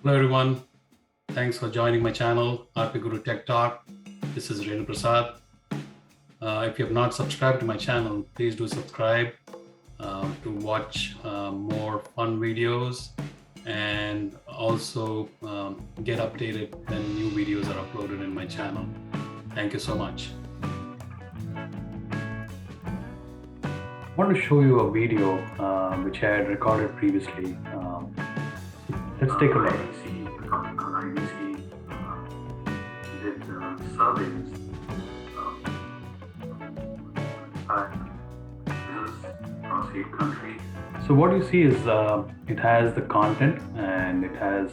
Hello everyone, thanks for joining my channel, RP Guru Tech Talk. This is Renu Prasad. If you have not subscribed to my channel, please do subscribe to watch more fun videos and also get updated when new videos are uploaded in my channel. Thank you so much. I want to show you a video which I had recorded previously. Let's take a look. IDC did surveys across 8 countries. So what you see is it has the content and it has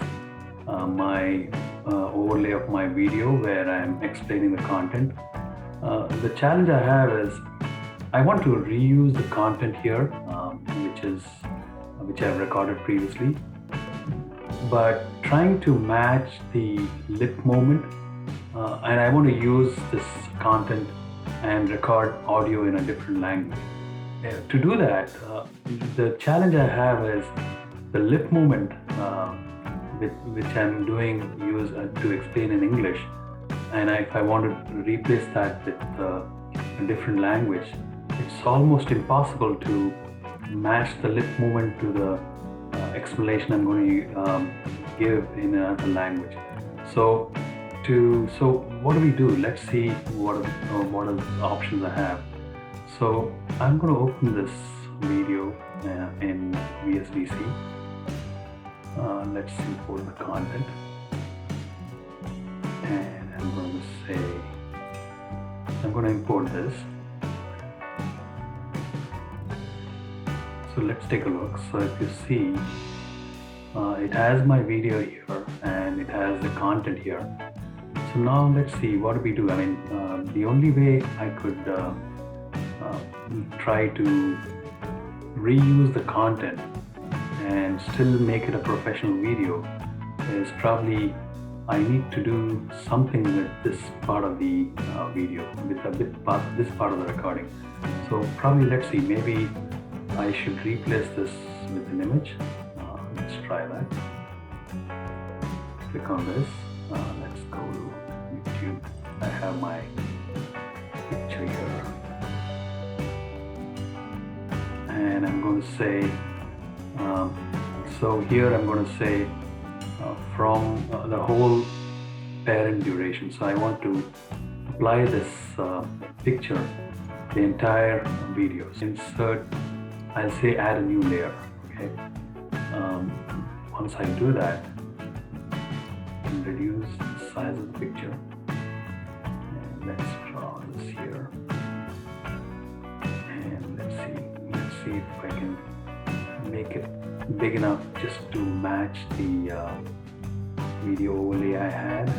my overlay of my video where I'm explaining the content. The challenge I have is I want to reuse the content here, which I've recorded previously, but trying to match the lip movement, and I want to use this content and record audio in a different language. To do that, the challenge I have is the lip movement, which I'm doing use to explain in English, and if I want to replace that with a different language, it's almost impossible to match the lip movement to the explanation I'm going to give in another language. So what do we do? Let's see what are the options I have. So I'm going to open this video in VSDC. Let's import the content, and I'm going to import this. So let's take a look. So if you see, it has my video here and it has the content here. So now let's see, what do we do? I mean, the only way I could try to reuse the content and still make it a professional video is probably I need to do something with this part of the video, with this part of the recording. So probably, let's see, maybe I should replace this with an image. Let's try that. Click on this. Let's go to YouTube. I have my picture here. And I'm going to say, so here I'm going to say from the whole parent duration. So I want to apply this picture, the entire video. Insert, I'll say add a new layer, okay? Once I do that, and reduce the size of the picture, and let's draw this here, and let's see if I can make it big enough just to match the video overlay I had.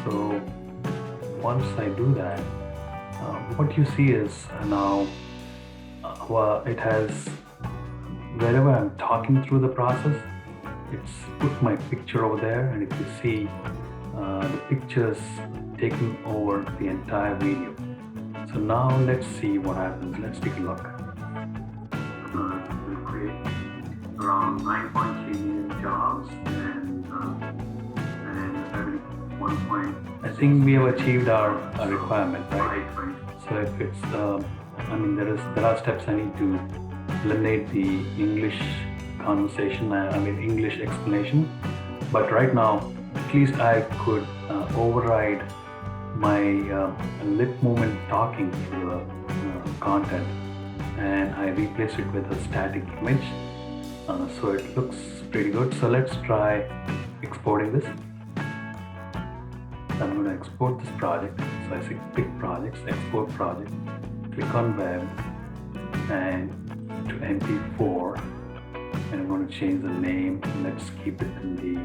So once I do that, what you see is now it has, wherever I'm talking through the process, it's put my picture over there, and if you see, the picture's taking over the entire video. So now let's see what happens. Let's take a look. We'll create around 9.3 million jobs and I think we have achieved our requirement, right? So if it's, I mean, there are steps I need to eliminate the English conversation, I mean English explanation. But right now, at least I could override my lip movement talking through the content, and I replace it with a static image. So it looks pretty good. So let's try exporting this. I'm going to export this project. So I say pick projects, export project, click on web and to MP4, and I'm going to change the name. Let's keep it in the,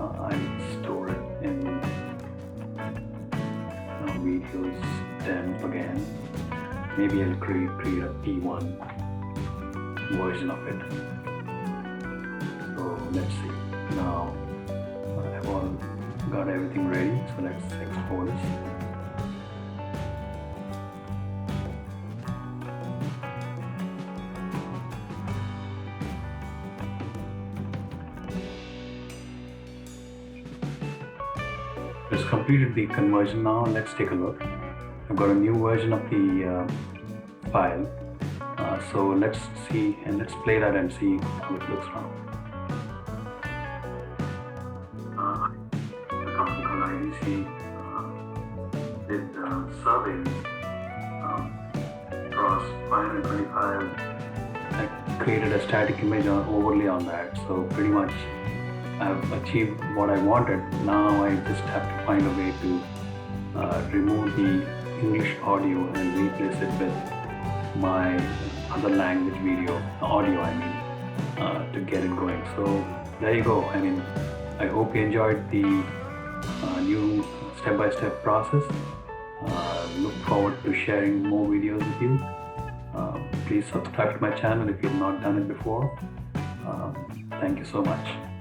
I store it in videos temp again. Maybe I'll create a P1 version of it. So let's see. Now I've all got everything ready, so let's export this. It's completed the conversion now. Let's take a look. I've got a new version of the file. So let's see and let's play that and see how it looks now. The company called IDC did surveys across 525. I created a static image overlay on that. So pretty much I've achieved what I wanted. Now I just have to find a way to remove the English audio and replace it with my other language audio I mean, to get it going. So there you go. I mean, I hope you enjoyed the new step-by-step process. Look forward to sharing more videos with you. Please subscribe to my channel if you've not done it before. Thank you so much.